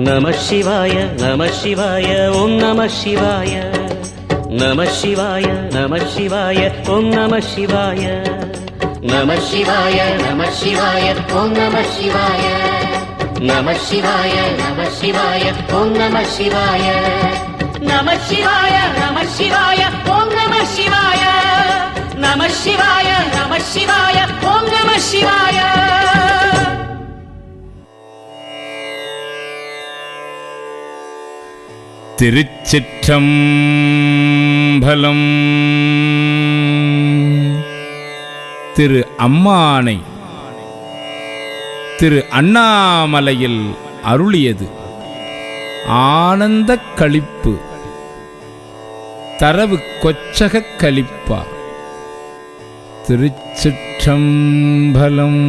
நம சிவாய நம சிவாய ஓம் நம சிவாய நம சிவாய நம சிவாய ஓம் நம சிவாய நம சிவாய நம சிவாய ஓம் நம சிவாய நம சிவாய நம சிவாய ஓம் நம சிவாய நம சிவாய நம சிவாய ஓம் நம சிவாய நம சிவாய நம சிவாய ஓம் நம சிவாய. திருச்சிற்றம்பலம். திரு அம்மானை திரு அண்ணாமலையில் அருளியது ஆனந்த களிப்பு. தரவு கொச்சக களிப்பா. திருச்சிற்றம்பலம்.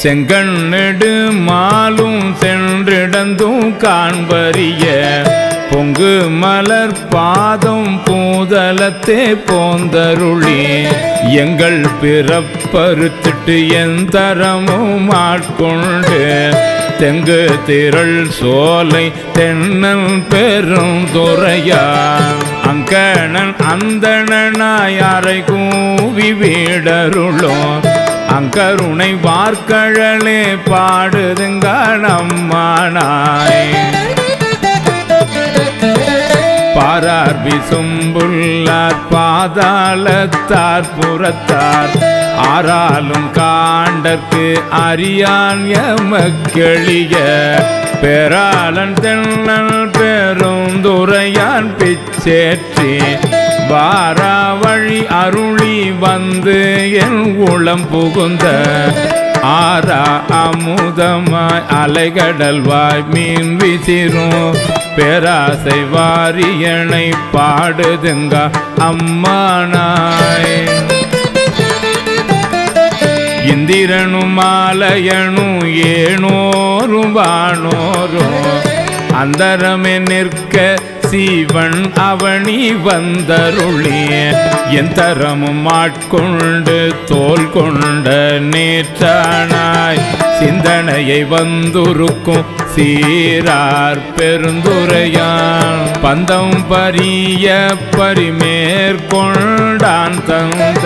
செங்கண்ணெடு மாலும் சென்றிடந்தும் காண்பறிய பொங்கு மலர் பாதம் பூதலத்தே போந்தருளி எங்கள் பிறப்பறுத்திட்டு எந்தரமும் ஆட்கொண்டு தெங்கு திரள் சோலை தென்னன் பெரும் துறையா அங்கணன் அந்தணனாய் அறை கூவி வீடருளும் அங்கருணை வார்கழலே பாடுதுங்க நம்மானாய். பாரார் விசும்புள்ளார் பாதாளத்தார் புறத்தார் ஆறாலும் காண்டற்கு அறியான் எமக்கெளிய பெறாளன் தென்னல் பெருந்துரையான் பிச்சேற்றி வாரா வழி அருளி வந்து என் உளம் புகுந்த ஆரா அமுதமாய் அலைகடல்வாய் மீன் விசிறும் பேராசை வாரியனை பாடுதுங்க அம்மானாய். இந்திரனும் மாலையனும் ஏனோரும் வானோரும் அந்தரமே நிற்க சீவன் அவனி வந்தருளிய எந்தரமும் ஆட்கொண்டு தோல் கொண்ட நேற்றானாய் சிந்தனையை வந்துருக்கும் சீரார் பெருந்துரையான் பந்தம் பரிய பரிமேற்கொண்டான் தந்த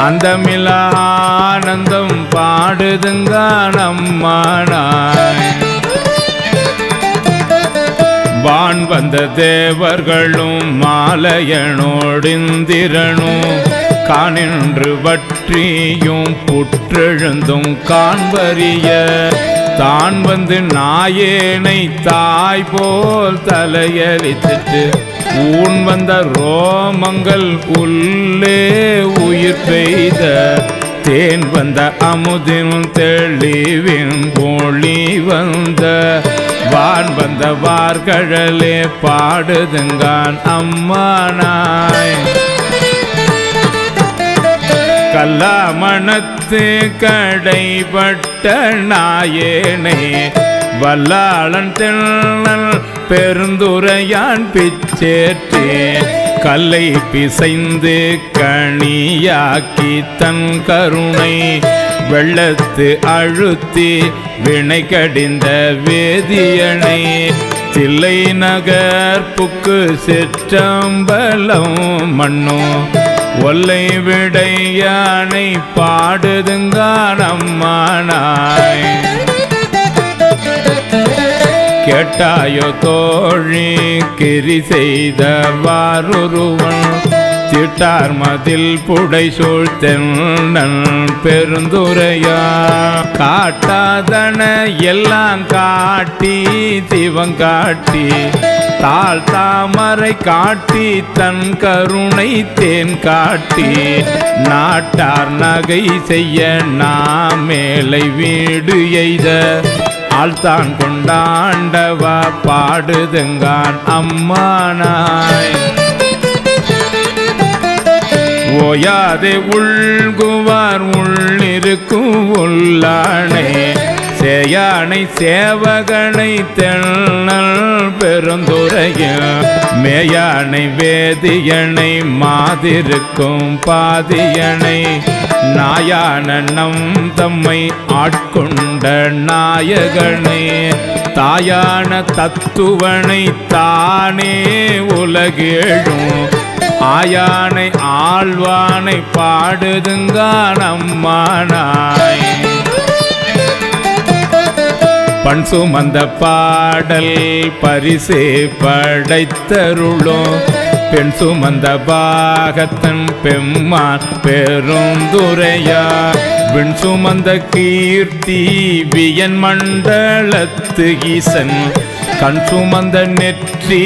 அந்தமில ஆனந்தம் பாடுதுங்க நம்மானாய். வான் வந்த தேவர்களும் மாலையனோடிந்திரனும் காணின்று வற்றியும் புற்றெழுந்தும் காண்பறிய தான் வந்து நாயேனை தாய் போல் தலையளித்துட்டு ஊன் வந்த ரோமங்கள் உள்ளே உயிர் பெய்த தேன் வந்த அமுதின் தெளிவின் பொழி வந்த வான் வந்த வார்கழலே பாடுதுங்கான் அம்மானாய். கல்லாமணத்து கடைபட்ட நாயேனை வல்லாளன் தென்னல் பெருந்துரையான் பிச்சேற்றே கல்லை பிசைந்து கணியாக்கி தன் கருணை வெள்ளத்து அழுத்தி வினை கடிந்த வேதியனை தில்லை நகர்ப்புக்கு சிற்றம்பலம் மண்ணோ ஒல்லை விடையானை பாடுதுங்க நம்மானாய். கேட்டாயோ தோழி கிரி செய்த வாருருவன் திட்டார் மதில் புடை சூழ்த்தென்னன் பெருந்துரையா காட்டாதன எல்லாம் காட்டி சிவங்காட்டி தாழ் தாமரை காட்டி தன் கருணை தேன் காட்டி நாட்டார் நகை செய்ய நாமேலை வீடு எய்த ஆழ்த்தான் கொண்டாண்டவா பாடுதுங்கான் அம்மானாய். ஓயாதே உள்குவார் உள்ளிருக்கும் உள்ளானே சேயானை சேவகனை தென்னல் பெருந்துரைய மேயானை வேதியனை மாதிருக்கும் பாதியனை நாயான நம் தம்மை ஆட்கொண்ட நாயகனை தாயான தத்துவனை தானே உலகேழும் ஆயானை ஆழ்வானை பாடுதுங்கான் அம்மானாய். பண் சுமந்த பாடல் பரிசே படைத்தருளும் பெண் சுமந்த பாகத்தன் பெம்மான் பெருந்துரையா விண் சுமந்த கீர்த்தி வியன் மண்டலத்து ஈசன் கண் சுமந்த நெற்றி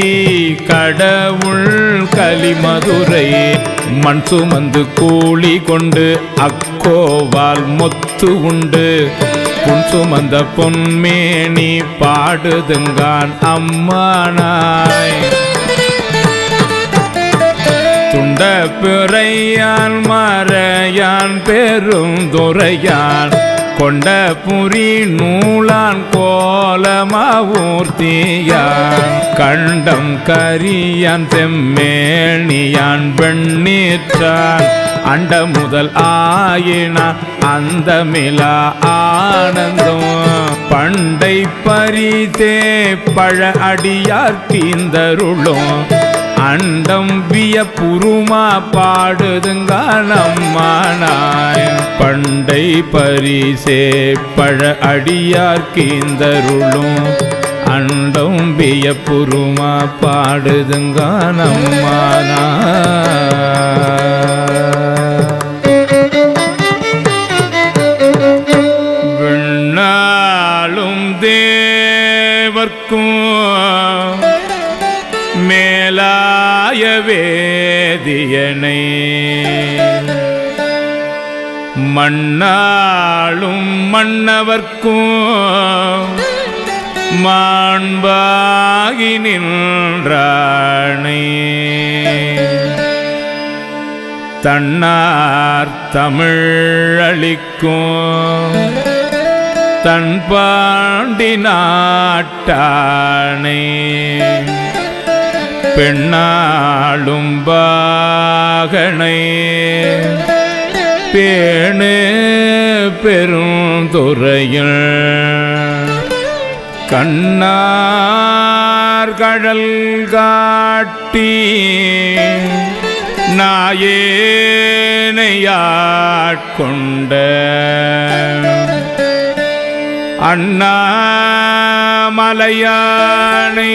கடவுள் கலிமதுரை மண் சுமந்து கூலி கொண்டு அக்கோவால் மொத்து உண்டு புன் சுமந்த பொன்மேனி பாடுதுங்கான் அம்மானாய். துண்ட பிறையான் மறையான் பெருந்துரையான் கொண்ட புரி நூலான் கோலமாவூர்த்தியான் கண்டம் கரியான் செம்மேனியான் வெண்ணீற்றான் அண்ட முதல் ஆயினா அந்தமிலா ஆனந்தம் பண்டை பரிதே பழ அடியார் தீந்தருளும் அண்டம் விய புருமா பாடுதுங்கான் அம்மானாய். பண்டை பரிசே பழ அடியார் கீந்தருளும் அண்டம் விய புருமா பாடுதுங்கான் அம்மானாய். விண்ணாளும் தேவர்க்கும் மேலாய வேதியனை மண்ணாளும் மன்னவர்க்கும் மாண்பாகி நின்றானை தன்னார் தமிழளிக்கும் தன் பாண்டி நாட்டானை பெண்ணாளும் பாகனை பேணு பெருந்துறையில் கண்ணார் கடல் காட்டி நாயேனையாட்கொண்ட அண்ணாமலையானை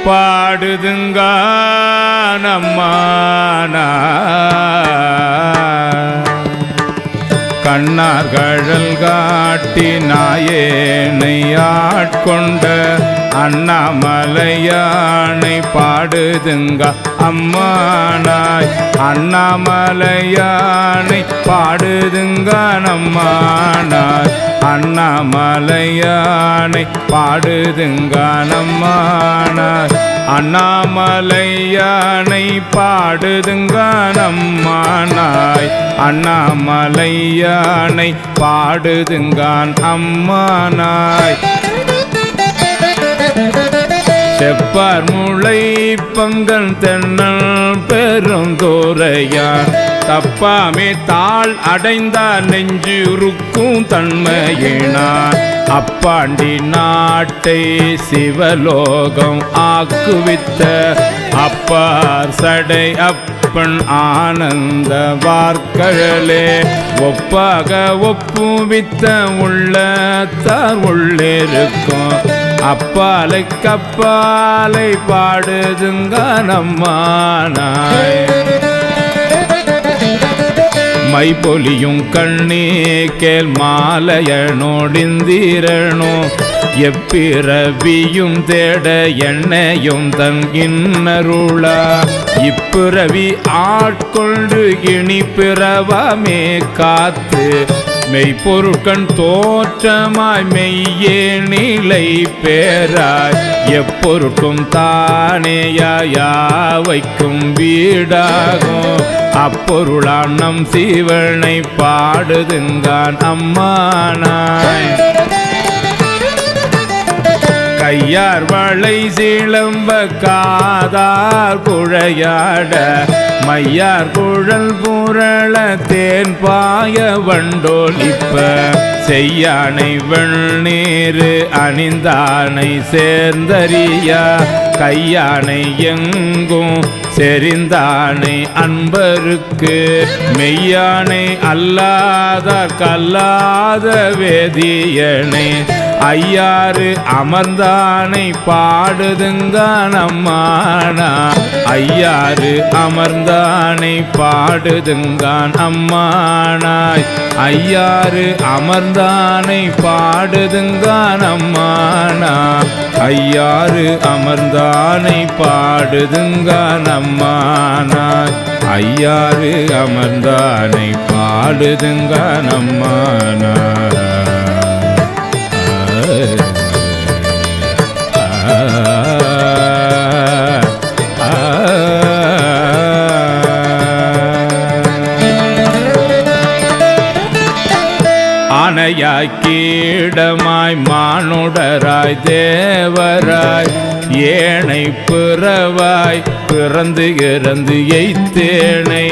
பாடுதுங்கான் அம்மானாய். கண்ணார் கழல் காட்டி நாயேனை ஆட்கொண்ட அண்ணாமலையானை பாடுதுங்க அம்மானாய். அண்ணாமலையானை பாடுதுங்க அம்மானாய். அண்ணாமலையானை பாடுதுங்க அம்மானாய். அண்ணாமலையானை பாடுதுங்க அம்மானாய். அண்ணாமலையானை பாடுதுங்கான் அம்மானாய். செப்பார் முளை பங்கன் தென்னல் பெருந்தோரையான் தப்பாமே தாள் அடைந்தார் நெஞ்சுருக்கும் தன்மையினான் அப்பாண்டி நாட்டை சிவலோகம் ஆக்குவித்த அப்பார் சடை அப்பன் ஆனந்த வார்கழலே ஒப்பாக ஒப்புவித்த உள்ளத்தார் உள்ளிருக்கும் அப்பாலை கப்பாலை பாடுதுங்க நம்மானாய். மைபொலியும் கண்ணே கேள் மாலையனோடிந்திரனோ எப்பிறவியும் தேட எண்ணையும் தன் இன்னருளா இப்பிறவி ஆட்கொண்டு இனி பிறவாமே காத்து மெய்ப்பொருட்கண் தோற்றமாய் மெய்யே நிலை பேராய் எப்பொருட்கும் தானேயாவைக்கும் வீடாகும் அப்பொருளாம் நம் சிவனை பாடுதுங்கான் அம்மானாய் கையார் வளை சிலம்ப காதார் குழையாட மையார் குழல் புரள தேன் பாய வண்டோலிப்ப செய்யானை வெண்ணீரு அணிந்தானை சேர்ந்தறியா கையானை எங்கும் செறிந்தானை அன்பருக்கு மெய்யானை அல்லாதார் கல்லாத வேதியனை ஐயாறு அமர்ந்தானை பாடுதுங்கான் அம்மானா ஐயாறு அமர்ந்தானை பாடுதுங்கான் அம்மானாய் ஐயாறு அமர்ந்தானை பாடுதுங்கான் அம்மானா ஐயாறு அமர்ந்தானை பாடுதுங்கான் அம்மானாய் ஐயாறு அமர்ந்தானை பாடுதுங்கான் அம்மானாய் ஆனையாய் கீடமாய் மானுடராய் தேவராய் ஏனை பிறவாய் பிறந்து இறந்து எய்த்தேனே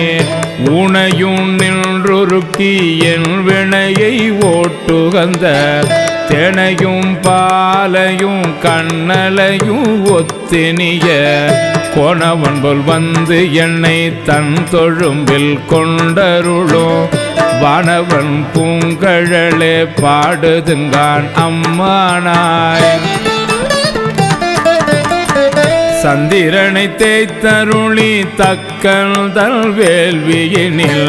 உனையும் நின்றுருக்கி என் வினையை ஓட்டுகந்த தேனையும் பாலையும் கண்ணலையும் ஒத்தினிய கோணவன் போல் வந்து என்னை தன் தொழும்பில் கொண்டருளும் வானவன் பூங்கழலே பாடுதுங்கான் அம்மானாய் சந்திரனை தேய்த்தருளி தக்கல் வேள்வியினில்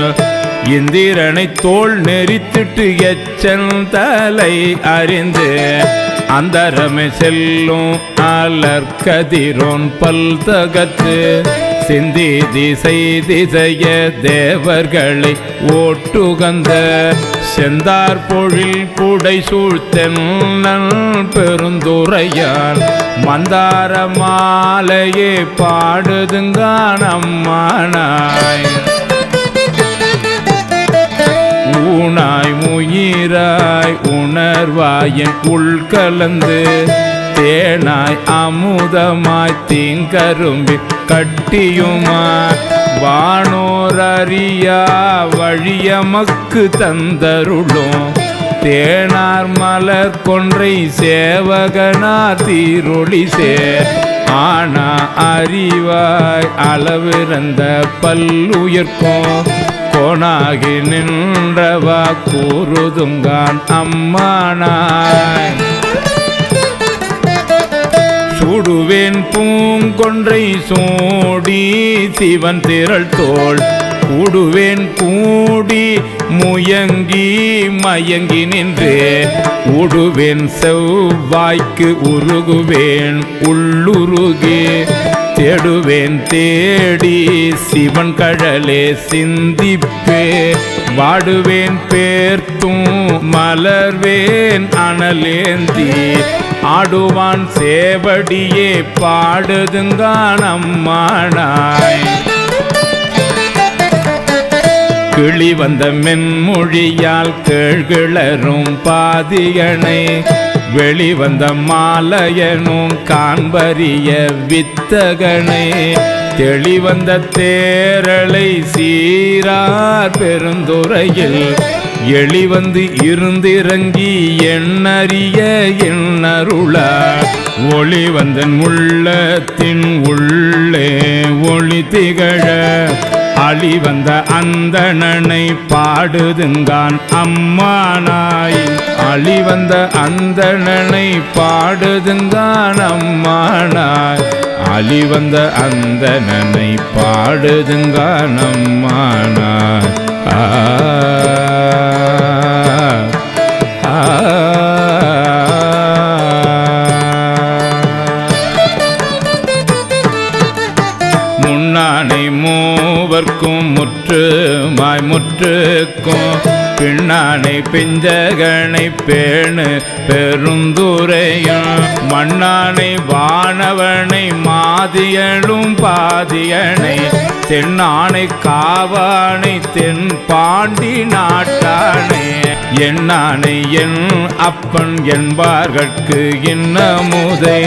இந்திரனை தோள் நெறித்திட்டு எச்சல் தலை அறிந்து அந்தரமே செல்லும் அலர்கதிரோன் பல் தகத்து சிந்தி திசை திசைய தேவர்களை ஓட்டுகந்த செந்தார் பொழில் புடை சூழ்த்தென்னல் பெருந்துரையான் மந்தார மாலையே பாடுதுங்கான் அம்மானாய் ஊனாய் முயிராய் உணர்வாயின் உள்கலந்து தேனாய் அமுதமாய் தீங்கரும்பி கட்டியுமாய் வானோரறியா வழியமக்கு தந்தருளும் தேனார் மலர் கொன்றை சேவகனார் தீரொளி சே ஆனா அறிவாய் அளவிறந்த பல்லுயிர்க்கும் கோணாகி நின்றவா கூறுதுங்கான் அம்மானாய் சூடுவேன் பூங்கொன்றை சூடி சிவன் திரள் தோள் கூடுவேன் கூடி முயங்கி மயங்கி நின்றே ஊடுவேன் செவ்வாய்க்கு உருகுவேன் உள்ளுருகே தேடுவேன் தேடி சிவன் கழலே சிந்திப்பே வாடுவேன் பேர்த்தும் மலர்வேன் அனலேந்தி ஆடுவான் சேவடியே பாடுதுங்கான் அம்மானாய் கிளி வந்த மென்மொழியால் கேழ்கிளரும் பாதியனை வெளிவந்த மாலையனும் காண்பரிய வித்தகனை தெளிவந்த தேரலை சீரார் பெருந்துறையில் எளிவந்து இருந்திறங்கி எண்ணறிய எண்ணருளார் ஒளிவந்தன் உள்ளத்தின் உள்ளே ஒளி திகழ அழிவந்த அந்தணனை பாடுதுங்கான் அம்மானாய் அழிவந்த அந்தணனை பாடுதுங்கான் அம்மானாய் அழிவந்த அந்தணனை பாடுதுங்கான் அம்மானாய் முன்னானை மூவர்க்கும் முற்றுமாய் முற்றுக்கும் பின்னானை பிஞ்சகனை பேணு பெருந்துரையும் மண்ணானை வானவனை மாதியலும் பாதியனை தென்னானை காவானை தென் பாண்டி நாட்டானே என்னானை என் அப்பன் என்பார்கட்கு இன்னமுதை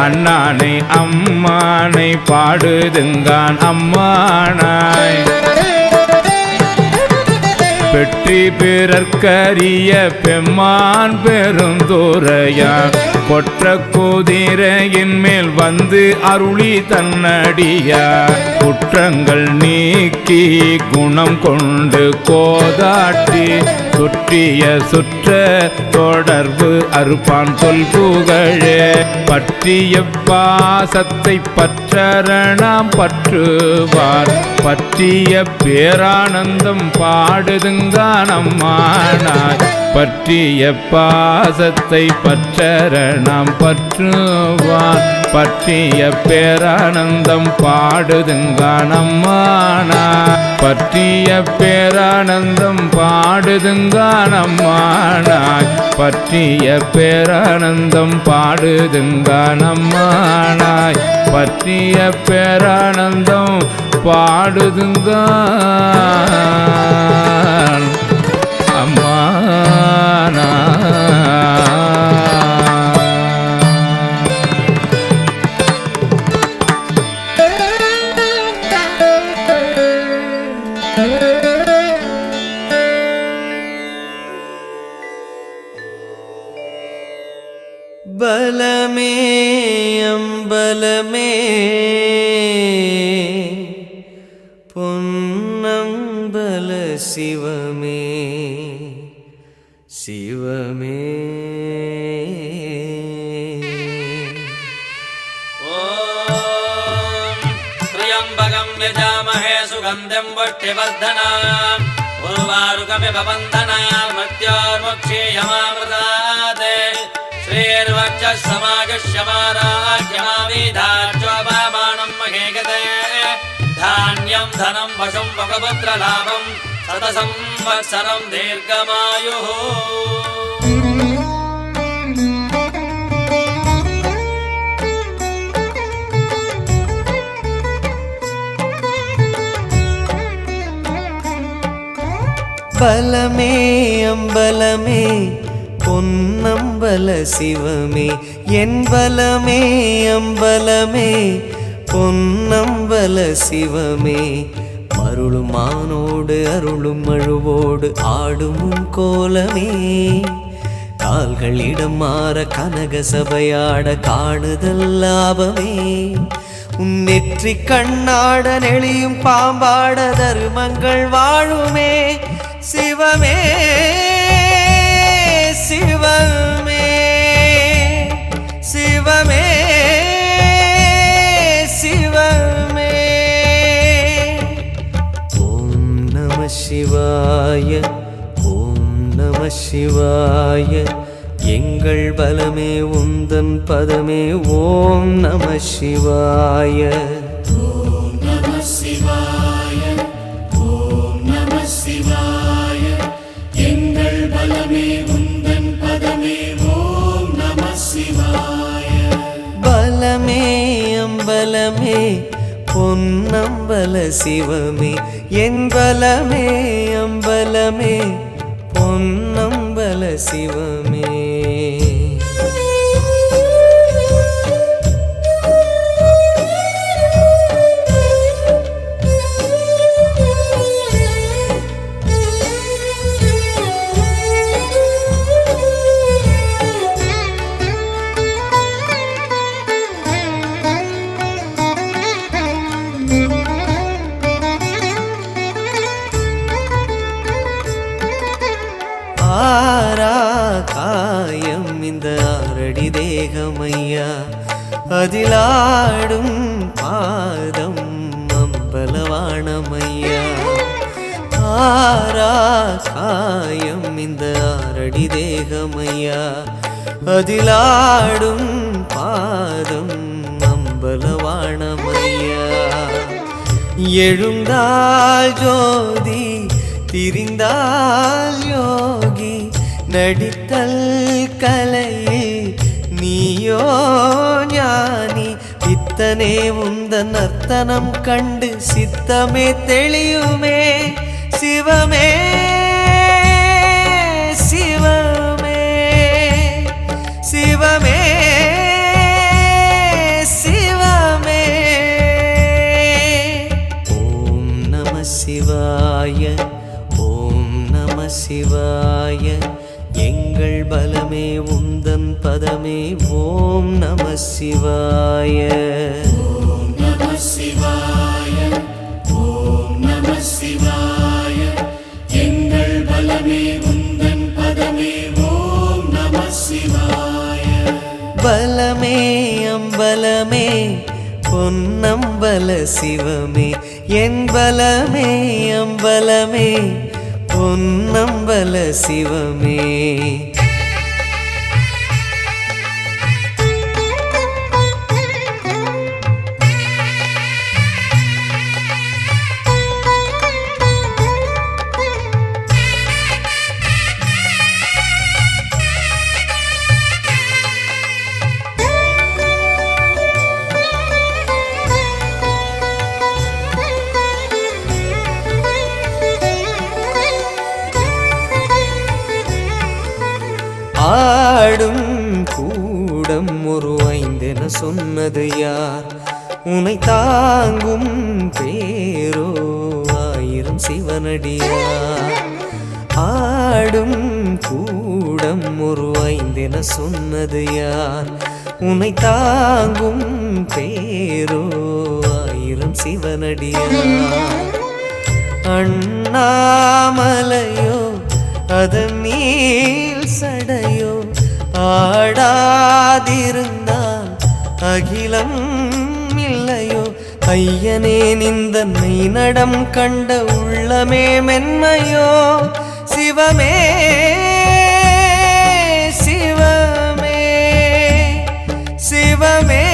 அண்ணானை அம்மானை பாடுதுங்கான் அம்மானாய் பெற்றி பிறர்க்கரிய பெம்மான் பெருந்துரையான் கொற்ற குதிரையின் மேல் வந்து அருளி தன்னடியார் குற்றங்கள் நீக்கி குணம் கொண்டு கோதாட்டி சுற்றிய சுற்ற தொடர்பு அறுப்பான் சொல் புகழே பற்றிய பாசத்தை பற்றரணாம் பற்றுவார் பற்றிய பேரானந்தம் பாடுதுங்கானம்மானாய் பற்றிய பாசத்தை பற்றரணாம் பற்றுவார் பற்றிய பேரானந்தம் பாடுதுங்கானம்மானாய் பற்றிய பேரானந்தம் பாடுதுங்கானம்மானாய் பற்றிய பேரானந்தம் பாடுதுங்கானம்மானாய் பற்றிய பேரானந்தம் பாடுதுங்கான் அம்மானா பலமே அம்பலமே பொன்னம்பல சிவமே சிவமே ஓம் த்ரியம்பகம் யஜாமஹே சுகந்தம் வட்டிவர்தனாம் உர்வாருகமிவ வந்தனாம் மத்யோர்முக்ஷேயமாமృతాத் ஸ்ரீர்வச்சः சமாகஷ்யமாராஜ்யமாவிதாச்சோபமானம் மகேகதே धान्यं धनं वशं भगवत्रलाभं शतसंवत्सरं दीर्घमायुः பலமே அம்பலமே பொன்னம்பல சிவமே என் பலமே அம்பலமே பொன்னம்பல சிவமே மருளும் மானோடு அருளும் அழுவோடு ஆடும் கோலமே கால்களிடம் மாற கனக சபையாட காணுதல் லாபமே உன் நெற்றி கண்ணாட நெளியும் பாம்பாட தருமங்கள் வாழுமே சிவமே சிவமே சிவமே சிவமே ஓம் நம சிவாய ஓம் நம சிவாய எங்கள் பலமே உந்தன் பதமே ஓம் நம சிவாய ஓம் நம சிவாய ஓம் நம சிவாய எங்கள் பலமே உந்தன் பதமே ஓம் நம சிவாய பலமே அம்பலமே பொன்னம்பல சிவமே என் பலமே அம்பலமே பொன்னம்பல சிவமே காயம் இந்த ஆரடி தேகமையா அதிலாடும் பாதம் அம்பலவானமையா ஆரா காயம் இந்த ஆரடி தேகமையா, அதிலாடும் பாதம் அம்பலவாணமையா. எழுந்தால் ஜோதி திரிந்தால் யோகி, நடித்தல் கலையில் நீயோ ஞானி. பித்தனே உந்தன் நர்த்தனம் கண்டு சித்தமே தெளியுமே. சிவமே சிவமே சிவமே சிவமே. ஓம் நம சிவாய, ஓம் நம சிவாய. எங்கள் பலமே உந்தன் பதமே. ஓம் நம சிவாய. ஓம் நம சிவாய, ஓம் நம சிவாய. எங்கள் பலமே உந்தன் பதமே. ஓம் நம சிவாய. பலமே அம்பலமே பொன்னம்பல சிவமே. என் பலமே அம்பலமே பொன்னம்பல சிவமே. ஆடும் கூடம் ஒரு ஐந்தென சொன்னது யார்? உனை தாங்கும் பேரோ ஆயிரம் சிவனடியார். ஆடும் கூடம் ஒரு ஐந்தென சொன்னது யார்? உனை தாங்கும் பேரோ ஆயிரம் சிவனடியார். அண்ணாமலையோ அதன் நீள் சடையோ, ஆடாதிருந்தால் அகிலம் இல்லையோ. ஐயனே நிந்தன்னை நடம் கண்ட உள்ளமே மென்மையோ. சிவமே சிவமே சிவமே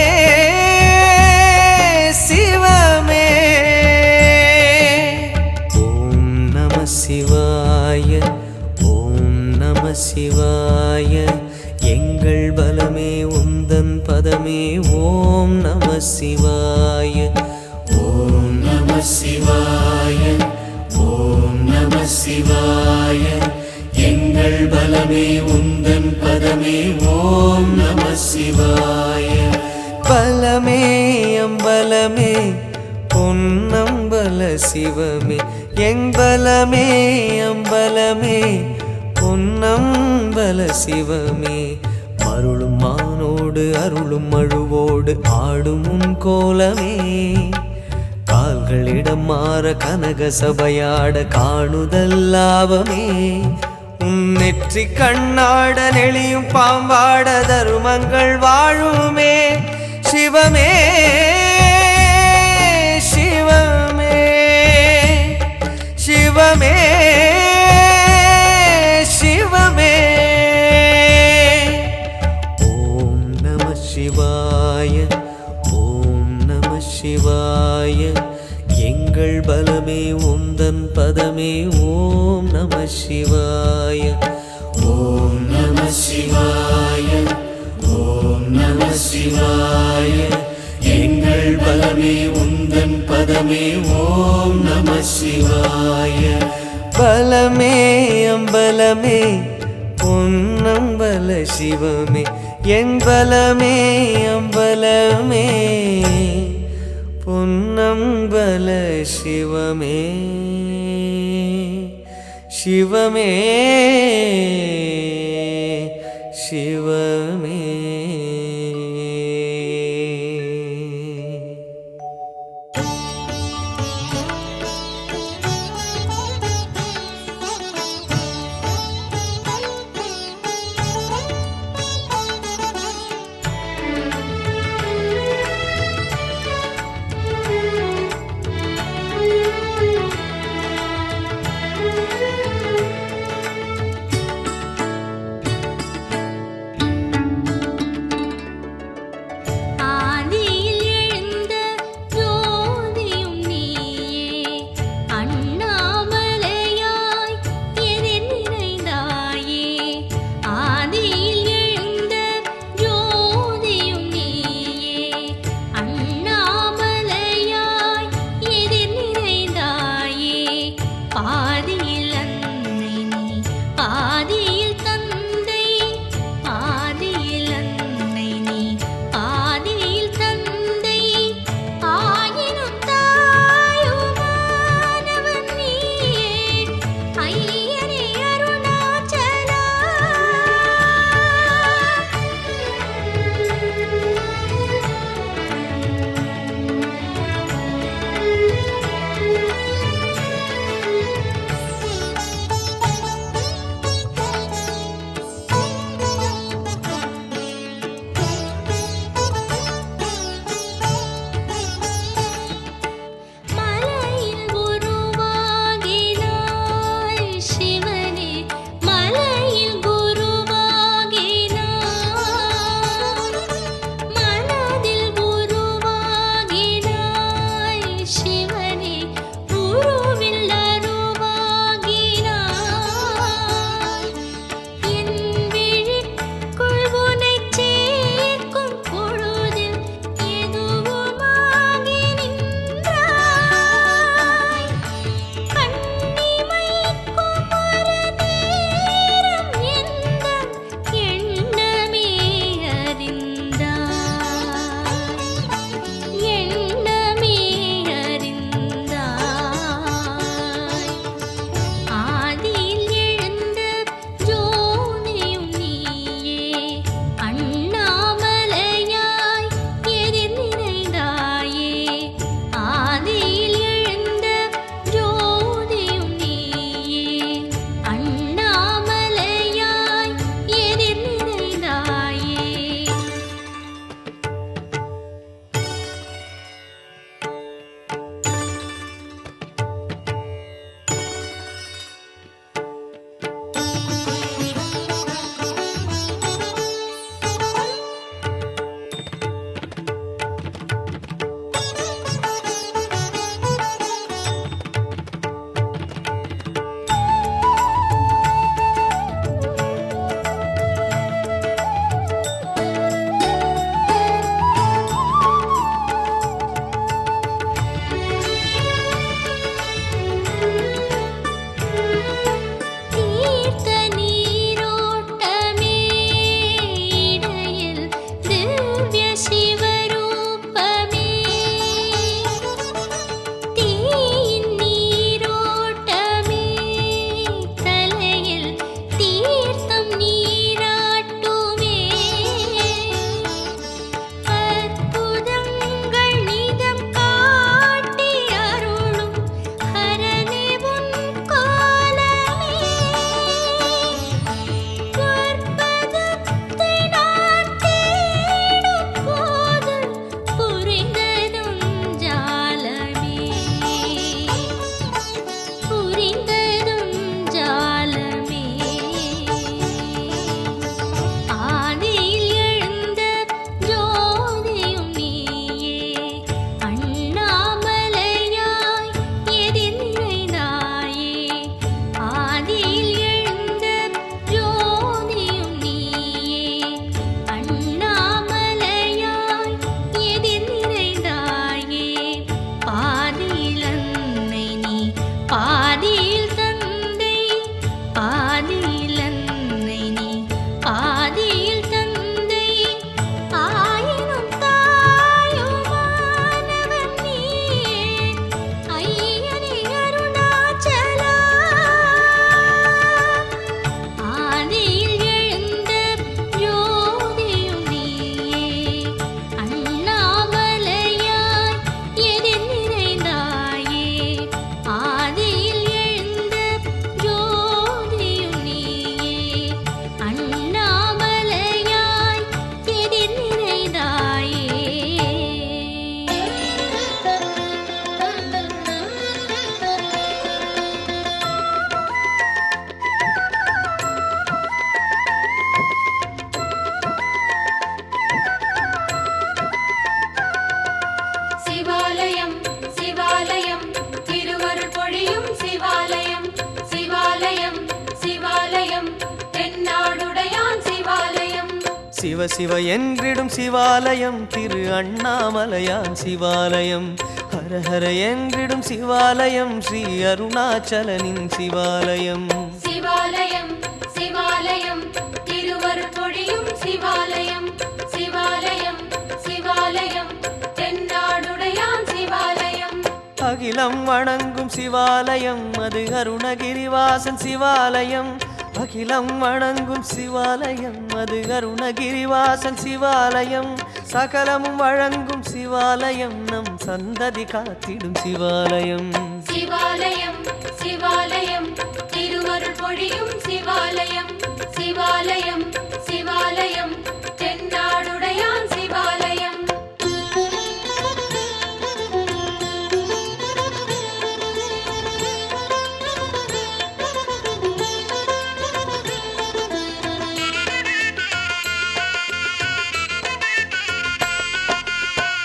சிவமே. ஓம் நம சிவாய, ஓம் நம சிவாய. எங்கள் பலமே உந்தன் பதமே. ஓம் நம சிவாய. ஓம் நம சிவாய, ஓம் நம சிவாய. எங்கள் பலமே உந்தன் பதமே. ஓம் நம சிவாய. பலமே அம்பலமே பொன்னம்பல சிவமே. என் பலமே அம்பலமே பொன்னம்பல சிவமே. மருளும் மானோடு அருளும் மழுவோடு ஆடும் உன் கோலமே. கால்களிடம் மாற கனக சபையாட காணுதல் லாபமே. உன் நெற்றி கண்ணாட நெளியும் பாம்பாட தருமங்கள் வாழுமே. சிவமே சிவமே சிவமே சிவமே. ஓம் நம சிவாய, ஓம் நம சிவாய. எங்கள் பலமே உந்தன் பதமே. ஓம் நம சிவாய. ஓம் நம சிவாய, ஓம் நம சிவாய. எங்கள் பலமே உந்தன் பதமே. ஓம் நம சிவாய. பலமே அம்பலமே பொன்னம்பல சிவமே. என் பலமே அம்பலமே பொன்னம்பல சிவமே. சிவமே சிவமே. சிவ சிவ என்றிடும் சிவாலயம் திரு அண்ணாமலையான் சிவாலயம். ஹர ஹர என்றிடும் சிவாலயம் ஸ்ரீ அருணாச்சலனின் சிவாலயம். சிவாலயம் சிவாலயம் திருவருள் பொழியும் சிவாலயம். சிவாலயம் சிவாலயம் தென்னாடுடையான் சிவாலயம். அகிலம் வணங்கும் சிவாலயம் அது அருணகிரிவாசன் சிவாலயம். அகிலம் வணங்கும் சிவாலயம் அது அருணகிரிவாசன் சிவாலயம். சகலமும் வழங்கும் சிவாலயம் நம் சந்ததி காத்திடும் சிவாலயம். சிவாலயம் சிவாலயம் திருவருள் பொழியும் சிவாலயம். சிவாலயம் சிவாலயம் தென்னாடுடையான் சிவாலயம்.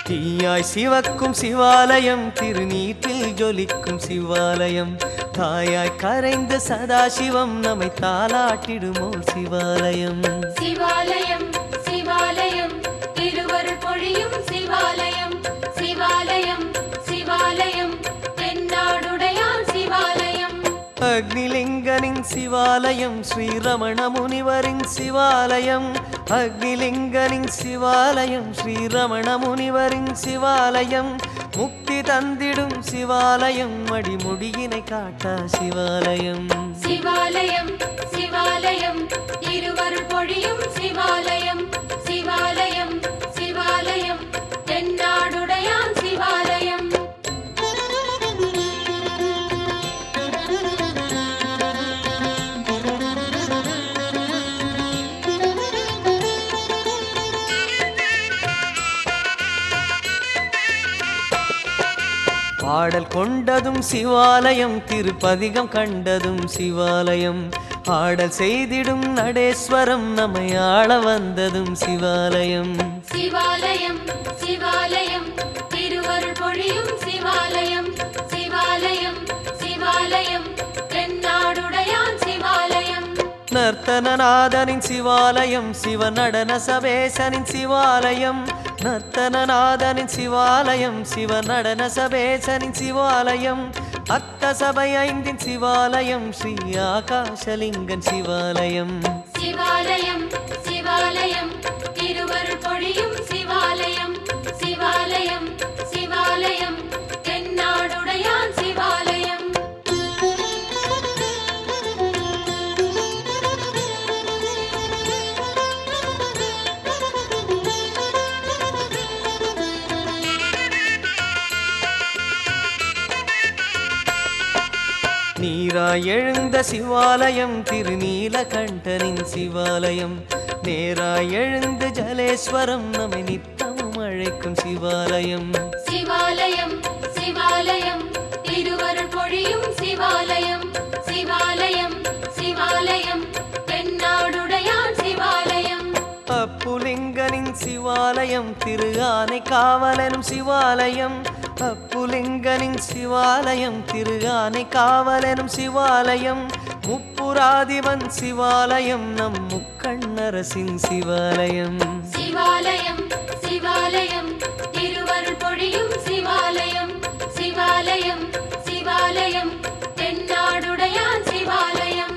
தீயாய் சிவக்கும் சிவாலயம் திருநீற்றில் ஜொலிக்கும் சிவாலயம். தாயாய் கரைந்த சதாசிவம் நம்மை தாலாட்டிடுமோ சிவாலயம். சிவாலயம் சிவாலயம் திருவருள் பொழியும் சிவாலயம். சிவாலயம் சிவாலயம் தென்னாடுடையான் சிவாலயம். அக்னிலிங்கனின் சிவாலயம் ஸ்ரீரமண முனிவரின் சிவாலயம். அக்னிலிங்கனின் சிவாலயம் ஸ்ரீரமண முனிவரின் சிவாலயம். முக்தி தந்திடும் சிவாலயம் அடிமுடியினை காட்டா சிவாலயம். சிவாலயம் சிவாலயம் திருவருள் பொழியும் சிவாலயம். சிவாலயம் சிவாலயம் தென்னாடுடையான் சிவாலயம். பாடல் கொண்டதும் சிவாலயம் திருப்பதிகம் கண்டதும் சிவாலயம். ஆடல் செய்திடும் நடேஸ்வரம் நம்மை ஆள வந்ததும் சிவாலயம். சிவாலயம் சிவாலயம் திருவருள் பொழியும் சிவாலயம். சிவாலயம் சிவாலயம் தென்னாடுடையான் சிவாலயம். நர்த்தனநாதனின் சிவாலயம் சிவநடன சபேசனின் சிவாலயம். நர்த்தனநாதனின் சிவாலயம் சிவநடன சபேசனின் சிவாலயம். அத்த சபை ஐந்தின் சிவாலயம் ஸ்ரீ ஆகாஷலிங்கன் சிவாலயம். சிவாலயம் சிவாலயம் திருவருள் பொழியும் சிவாலயம். சிவாலயம் சிவாலயம் தென்னாடுடையான் சிவாலயம். நீராய் எழுந்த சிவாலயம் திருநீலகண்டனின் சிவாலயம். நேராய் எழுந்து ஜலேஸ்வரம் நம்மை நித்தமும் அழைக்கும் சிவாலயம். சிவாலயம் சிவாலயம் திருவருள் பொழியும் சிவாலயம். சிவாலயம் சிவாலயம் தென்னாடுடையான் சிவாலயம். அப்புலிங்கனின் சிவாலயம் திரு ஆனை காவலனும் சிவாலயம். அப்புலிங்கனின் சிவாலயம் திரு ஆனை காவலனும் சிவாலயம். முப்புராதிவன் சிவாலயம் நம் முக்கண்ணரசின் சிவாலயம். சிவாலயம் சிவாலயம் திருவருள் பொழியும் சிவாலயம். சிவாலயம் சிவாலயம் தென்னாடுடையான் சிவாலயம்.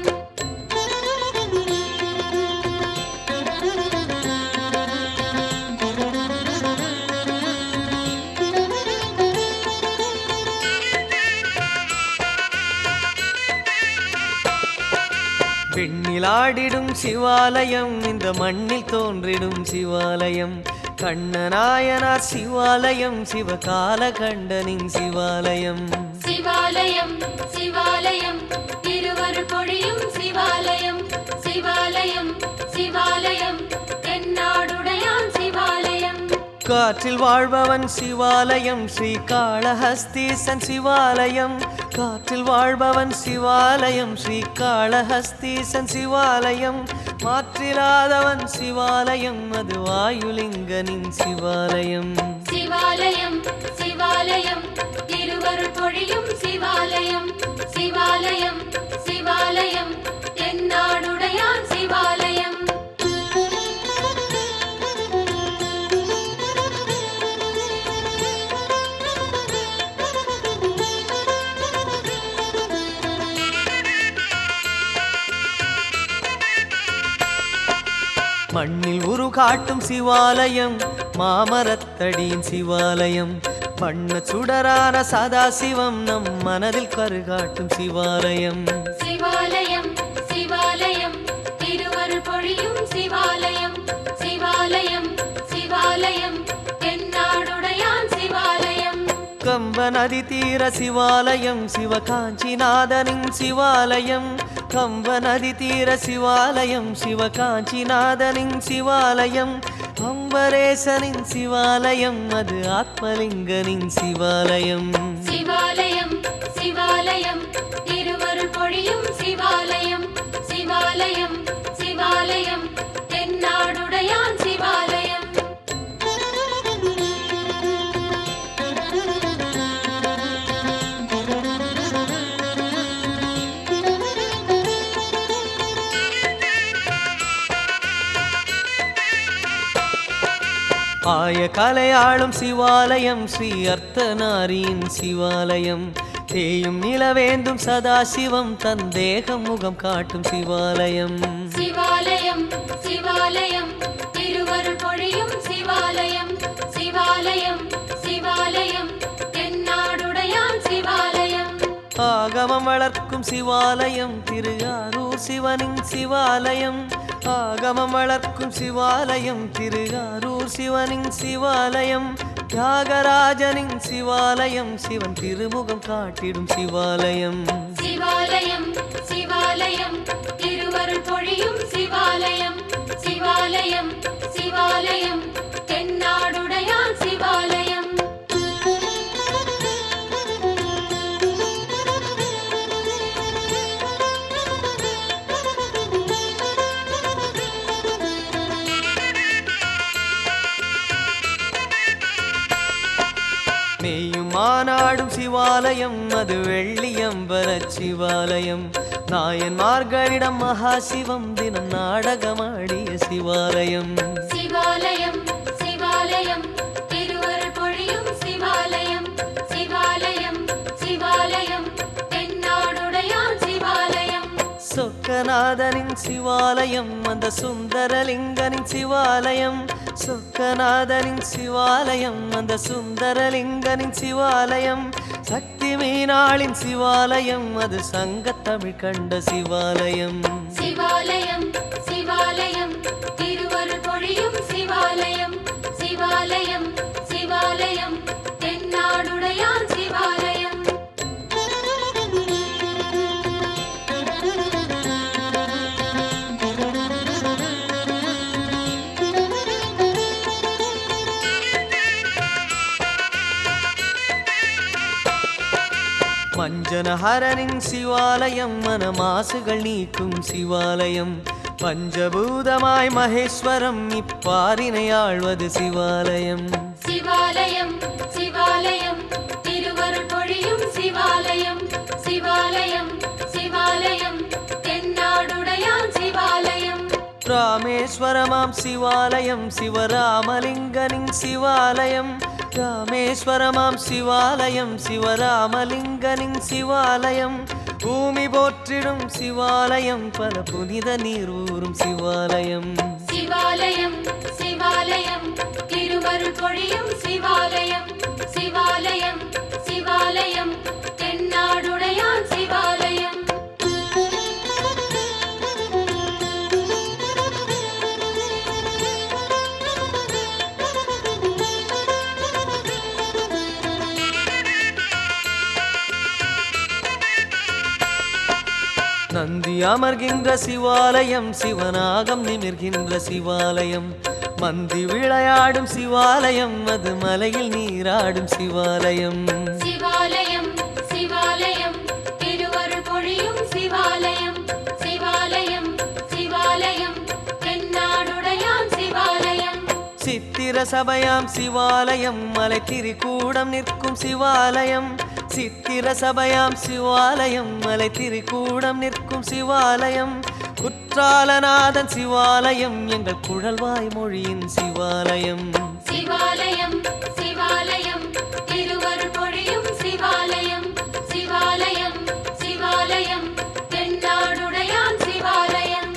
பெண்ணிலாடிடும் சிவாலயம் இந்த மண்ணில் தோன்றிடும் சிவாலயம். கண்ணநாயனார் சிவாலயம் சிவகால கண்டனின் சிவாலயம். சிவாலயம் சிவாலயம் திருவருள் பொழியும் சிவாலயம். சிவாலயம் சிவாலயம் தென்னாடுடையான் சிவாலயம். காற்றில் வாழ்பவன் சிவாலயம் ஸ்ரீ காளஹஸ்தீசன் சிவாலயம். காற்றில் வாழ்பவன் சிவாலயம் ஸ்ரீ காளஹஸ்தீசன் சிவாலயம். மாற்றிலாதவன் சிவாலயம் அது வாயுலிங்கனின் சிவாலயம். சிவாலயம் சிவாலயம் திருவருள் பொழியும் சிவாலயம். சிவாலயம் சிவாலயம் தென்னாடுடையான் சிவாலயம். மண்ணில் உருகாட்டும் சிவாலயம் மாமரத்தடியின் சிவாலயம் வண்ண சுடரான சதாசிவம் நம் மனதில் கருகாட்டும் சிவாலயம் சிவாலயம் சிவாலயம் திருவருள் பொழியும் சிவாலயம் சிவாலயம் சிவாலயம் தென்னாடுடையான் சிவாலயம் கம்ப நதி தீர சிவாலயம் சிவகாஞ்சிநாதனின் சிவாலயம் கம்ப நதி தீர சிவாலயம் சிவகாஞ்சிநாதனின் சிவாலயம் அம்பரேசனின் சிவாலயம் அது ஆத்மலிங்கனின் சிவாலயம் சிவாலயம் சிவாலயம் திருவருள் பொழியும் சிவாலயம் சிவாலயம் சிவாலயம் தென்னாடுடையான் சிவாலயம் ஆய கலையாளும் சிவாலயம் ஸ்ரீ அர்த்தநாரியின் சிவாலயம் தேயும் நிலவேந்தும் சதாசிவம் தன் தேகம் முகம் காட்டும் சிவாலயம் சிவாலயம் சிவாலயம் திருவருள் பொழியும் சிவாலயம் சிவாலயம் சிவாலயம் தென்னாடுடையான் சிவாலயம் ஆகமம் வளர்க்கும் சிவாலயம் திரு ஆரூர் சிவனின் சிவாலயம் ஆகமம் வளர்க்கும் சிவாலயம் திரு ஆரூர் சிவனின் சிவாலயம் தியாகராஜனின் சிவாலயம் சிவன் திருமுகம் காட்டிடும் சிவாலயம் சிவாலயம் சிவாலயம் திருவருள் பொழியும் சிவாலயம் சிவாலயம் சிவாலயம் தென்னாடுடையான் சிவாலயம் மேயும் மாநாடும் சிவாலயம் அது வெள்ளியம்பர சிவாலயம் நாயன்மார்களிடம் மகாசிவம் தினம் நாடகமாடிய சிவாலயம் சிவாலயம் சிவாலயம் திருவருள் பொழியும் சிவாலயம் சிவாலயம் சிவாலயம் தென்னாடுடையான் சிவாலயம் சொக்கநாதனின் சிவாலயம் அந்த சுந்தரலிங்கனின் சிவாலயம் சொக்கநாதனின் சிவாலயம் அந்த சுந்தரலிங்கனின் சிவாலயம் சக்தி மீனாளின் சிவாலயம் அது சங்கத்தமிழ் கண்ட சிவாலயம் சிவாலயம் சிவாலயம் திருவருள் பொழியும் சிவாலயம் சிவாலயம் சிவாலயம் தென்னாடுடையான் சிவாலயம் மஞ்சனஹரனின் சிவாலயம் மனமாசுகள் நீக்கும் சிவாலயம் பஞ்சபூதமாய் மகேஸ்வரம் இப்பாரினை ஆழ்வது சிவாலயம் சிவாலயம் சிவாலயம் திருவருள் பொழியும் சிவாலயம் சிவாலயம் சிவாலயம் தென்னாடுடையான் சிவாலயம் ராமேஸ்வரமாம் சிவாலயம் சிவராமலிங்கனின் சிவாலயம் ராமேஸ்வரமாம் சிவாலயம் சிவராமலிங்கனின் சிவாலயம் பூமி போற்றிடும் சிவாலயம் பல புனித நீர் ஊறும் சிவாலயம் சிவாலயம் சிவாலயம் திருவருள் பொழியும் சிவாலயம் சிவாலயம் சிவாலயம் தென்னாடுடையான் சிவாலயம் நந்தி அமர்கின்ற சிவாலயம் சிவனாகம் நிமிர்கின்ற சிவாலயம் மந்தி விளையாடும் சிவாலயம் அது மலையில் நீராடும் சிவாலயம் சிவாலயம் சிவாலயம் திருவருள் பொழியும் சிவாலயம் சிவாலயம் சிவாலயம் தென்னாடுடையான் சிவாலயம் சித்திர சபையாம் சிவாலயம் மலை திரிகூடம் நிற்கும் சிவாலயம் சித்திர சபையாம் சிவாலயம் மலை திரிகூடம் நிற்கும் சிவாலயம் குற்றாலநாதன் சிவாலயம் எங்கள் குழல்வாய் மொழியின் சிவாலயம் சிவாலயம் சிவாலயம் திருவருள் பொழியும் சிவாலயம் சிவாலயம் சிவாலயம் தென்னாடுடையான் சிவாலயம்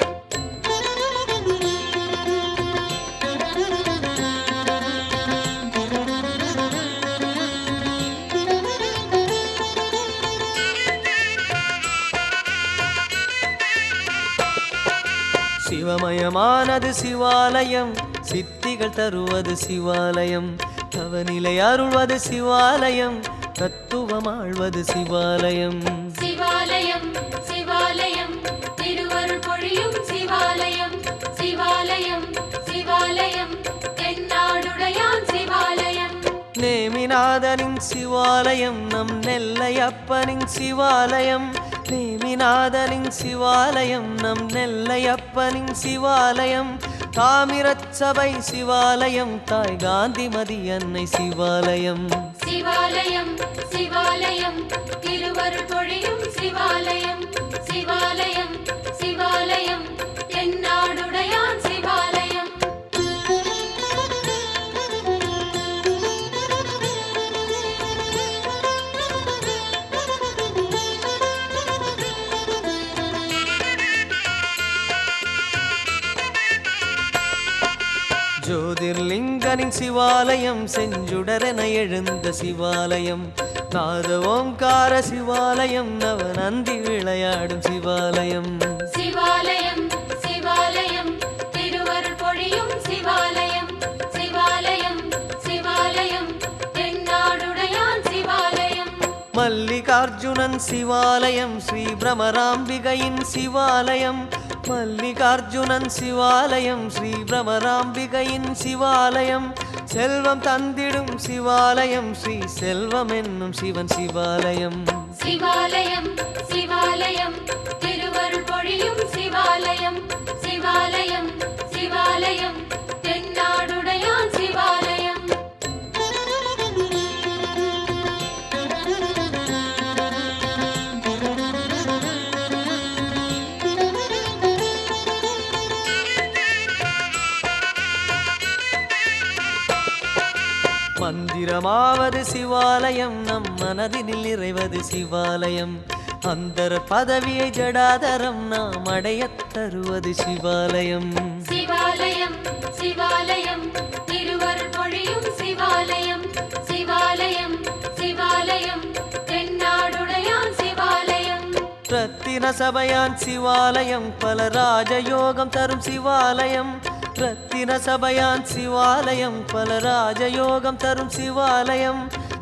ரம்யமானது சிவாலயம், சித்திகள் தருவது சிவாலயம், தவநிலை அருள்வது சிவாலயம், தத்துவமாழ்வது சிவாலயம். சிவாலயம் சிவாலயம் திருவருள் பொழியும் சிவாலயம், சிவாலயம் சிவாலயம் தென்னாடுடையான் சிவாலயம். நேமிநாதனின் சிவாலயம், நம் நெல்லையப்பனின் சிவாலயம், நேமிநாதனின் சிவாலயம், நம் நெல்லையப்பனின் சிவாலயம், தாமிரச் சபை சிவாலயம், தாய் காந்திமதி அன்னை சிவாலயம். சிவாலயம் சிவாலயம் திருவருள் பொழியும் சிவாலயம், சிவாலயம் சிவாலயம் தென்னாடுடையான் சிவாலயம். ஜோதிர்லிங்கனின் சிவாலயம், செஞ்சுடரென எழுந்த சிவாலயம், நாத ஓங்கார சிவாலயம், நவநந்தி விளையாடும் சிவாலயம். சிவாலயம் சிவாலயம் திருவருள் பொழியும் சிவாலயம், சிவாலயம் சிவாலயம் தென்னாடுடையான் சிவாலயம். மல்லிகார்ஜுனன் சிவாலயம், ஸ்ரீ பிரமராம்பிகையின் சிவாலயம், மல்லிகார்ஜுனன் சிவாலயம், ஸ்ரீ பிரமராம்பிகையின் சிவாலயம், செல்வம் தந்திடும் சிவாலயம், ஸ்ரீ செல்வம் என்னும் சிவன் சிவாலயம். சிவாலயம் சிவாலயம் திருவருள் பொழியும் சிவாலயம், சிவாலயம் சிவாலயம் தென்னாடுடையான் சிவாலயம். மந்திரமாவது சிவாலயம், நம் மனதினில் நிறைவது சிவாலயம், அந்தர பதவியை ஜடாதரம் நாம் அடையத் தருவது சிவாலயம். சிவாலயம் சிவாலயம் திருவருள் பொழியும் சிவாலயம், சிவாலயம் சிவாலயம் தென்னாடுடையான் சிவாலயம். ரத்தின சபையான் சிவாலயம், பல ராஜயோகம் தரும் சிவாலயம், ரத்தின சபையான் சிவாலயம், பல ராஜயோகம் தரும் சிவாலயம்,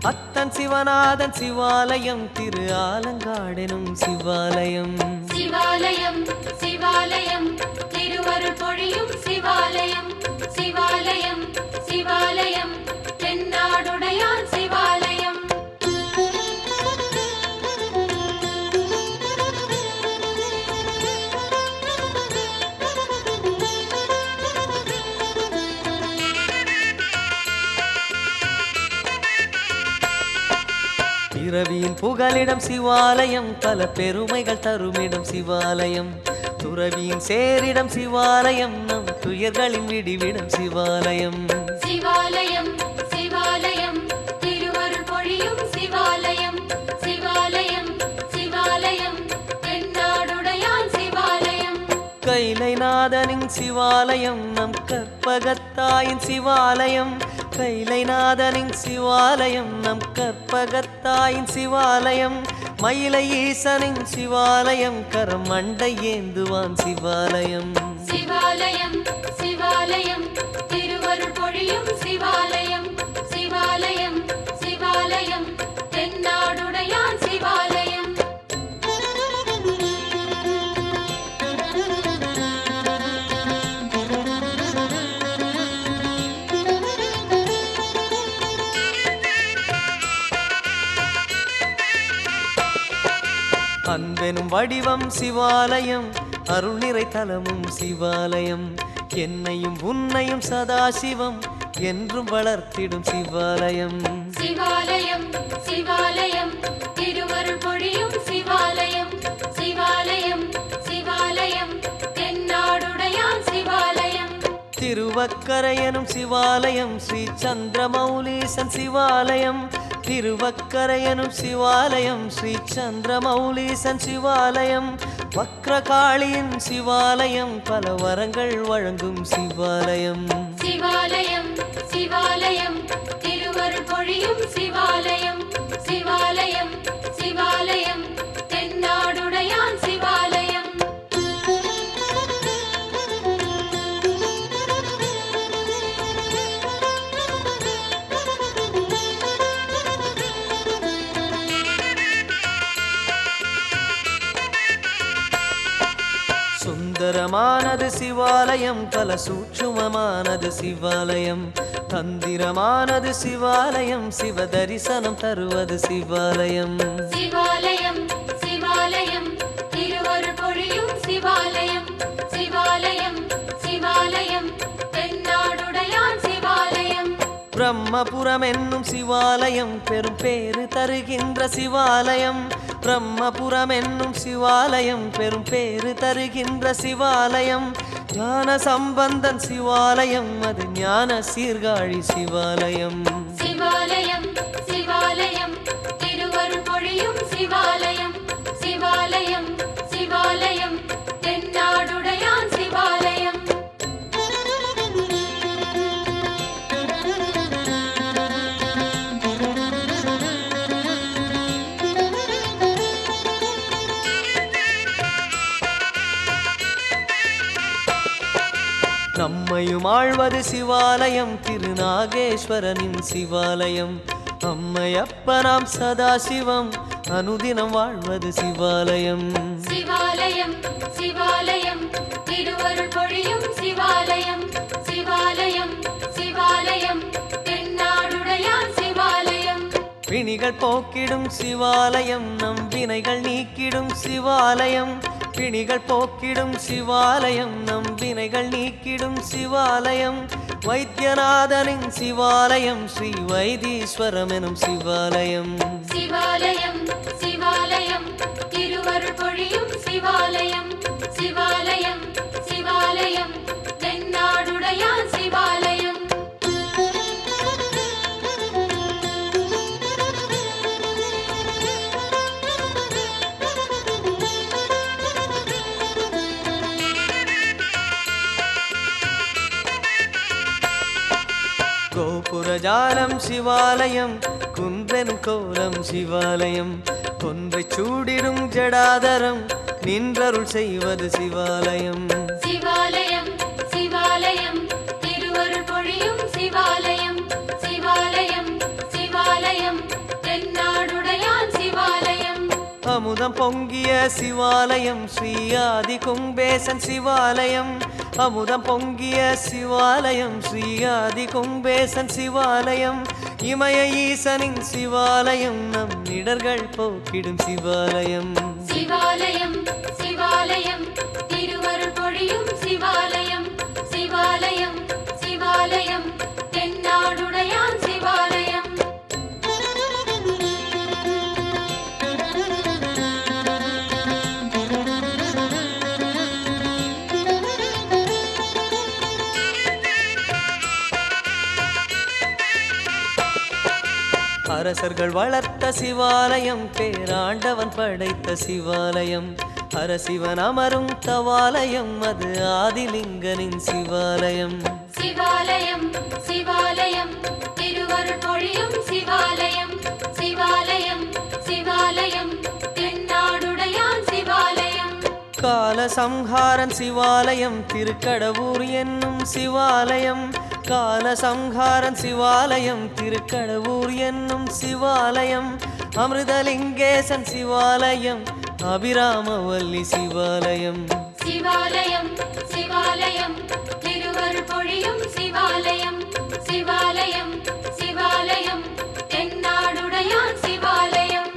அத்தன் சிவநாதன் சிவாலயம், திரு ஆலங்காடெனும் சிவாலயம். சிவாலயம் சிவாலயம் திருவருள் பொழியும் சிவாலயம், சிவாலயம் சிவாலயம் தென்னாடுடையான் சிவாலயம். பிறவியின் புகலிடம் சிவாலயம், பல பெருமைகள் தருமிடம் சிவாலயம், துறவியின் சேரிடம் சிவாலயம், நம் துயர்களின் விடிவிடம் சிவாலயம். சிவாலயம் சிவாலயம் திருவருள் பொழியும் சிவாலயம், சிவாலயம் சிவாலயம் தென்னாடுடையான் சிவாலயம். கைலைநாதனின் சிவாலயம், நம் கற்பகத்தாயின் சிவாலயம், கைலைநாதனின் சிவாலயம், நம் கற்பகத்தாயின் சிவாலயம், மயிலை ஈசனின் சிவாலயம், கரம் மண்டை ஏந்துவான் சிவாலயம். சிவாலயம் சிவாலயம் திருவருள் பொழியும் சிவாலயம், சிவாலயம் சிவாலயம் தென்னாடுடையான் சிவாலயம். அன்பெனும் வடிவம் சிவாலயம், அருள் நிறை தலமும் சிவாலயம், என்னையும் உன்னையும் சதாசிவம் என்றும் வளர்த்திடும் சிவாலயம். சிவாலயம் சிவாலயம் திருவருள் பொழியும் சிவாலயம், சிவாலயம் சிவாலயம் தென்னாடுடையான் சிவாலயம். திருவக்கரையனும் சிவாலயம், ஸ்ரீ சந்திரமௌலீசன் சிவாலயம், திருவக்கரையனும் சிவாலயம், ஸ்ரீ சந்திரமௌலீசன் சிவாலயம், வக்ரகாளியின் சிவாலயம், பல வரங்கள் வழங்கும் சிவாலயம். சிவாலயம் சிவாலயம் திருவருள் பொழியும் சிவாலயம், சிவாலயம் சிவாலயம் தென்னாடுடையான் சிவாலயம். தந்திரமானது சிவாலயம், பல சூட்சுமமானது சிவாலயம். தந்திரமானது சிவாலயம், சிவ தரிசனம் தருவது சிவாலயம். சிவாலயம் சிவாலயம் திருவருள் பொழியும் சிவாலயம். சிவாலயம் சிவாலயம் தென்னாடுடையான் சிவாலயம். பிரம்மபுரம் என்னும் சிவாலயம், பெரும் பேறு தருகின்ற சிவாலயம். பிரம்மபுரம் என்னும் சிவாலயம், பெரும் பேறு தருகின்ற சிவாலயம். ஞான சம்பந்தன் சிவாலயம், அது ஞான சீர்காழி சிவாலயம். சிவாலயம் சிவாலயம் திருவருள் பொழியும் சிவாலயம். சிவாலயம் சிவாலயம் தென்னாடுடையான் சிவாலயம். நம்மையும் ஆழ்வது சிவாலயம், திருநாகேஸ்வரனின் சிவாலயம். அம்மையப்பனாம் சதாசிவம், அனுதினம் வாழ்வது சிவாலயம். சிவாலயம் சிவாலயம் திருவருள் பொழியும் சிவாலயம். சிவாலயம் சிவாலயம் தென்னாடுடையான் சிவாலயம். பிணிகள் போக்கிடும் சிவாலயம், நம் வினைகள் நீக்கிடும் சிவாலயம். பிணிகள் போக்கிடும் சிவாலயம், நம் வினைகள் நீக்கிடும் சிவாலயம். வைத்தியநாதனின் சிவாலயம், ஸ்ரீ வைத்தீஸ்வரம் எனும் சிவாலயம். சிவாலயம் சிவாலயம் திருவருள் பொழியும் சிவாலயம். சிவாலயம் சிவாலயம் தென்னாடுடையான் சிவாலயம். கோபுரஜாலம் சிவாலயம், குன்றெனும் கோலம் சிவாலயம். கொன்றை சூடிடும் ஜடாதரம், நின்றருள் செய்வது சிவாலயம். சிவாலயம் சிவாலயம் திருவருள் பொழியும் சிவாலயம். சிவாலயம் சிவாலயம் தென்னாடுடையான் சிவாலயம். அமுதம் பொங்கிய சிவாலயம், ஸ்ரீ ஆதி கும்பேசன் சிவாலயம். அமுதம் பொங்கிய சிவாலயம், ஸ்ரீ ஆதி கும்பேசன் சிவாலயம். இமய ஈசனின் சிவாலயம், நம் இடர்கள் போக்கிடும் சிவாலயம். சிவாலயம் சிவாலயம் திருவருள் பொழியும் சிவாலயம். சிவாலயம் சிவாலயம் தென்னாடுடையான் சிவாலயம். அரசர்கள் வளர்த்த சிவாலயம், பேராண்டவன் படைத்த சிவாலயம். அரசிவன் அமரும் தவாலயம், அது ஆதிலிங்கனின் சிவாலயம். சிவாலயம் சிவாலயம் திருவருள் பொழியும் சிவாலயம். சிவாலயம் சிவாலயம் தென்னாடுடையான் சிவாலயம். கால சம்ஹாரன் சிவாலயம், திருக்கடவூர் என்னும் சிவாலயம். கால சம்ஹாரன் சிவாலயம், திருக்கடவூர் என்னும் சிவாலயம். அமிர்தலிங்கேசன் சிவாலயம், அபிராமவல்லி சிவாலயம். சிவாலயம் சிவாலயம் திருவருள் பொழியும் சிவாலயம். சிவாலயம் சிவாலயம் தென்னாடுடையான் சிவாலயம்.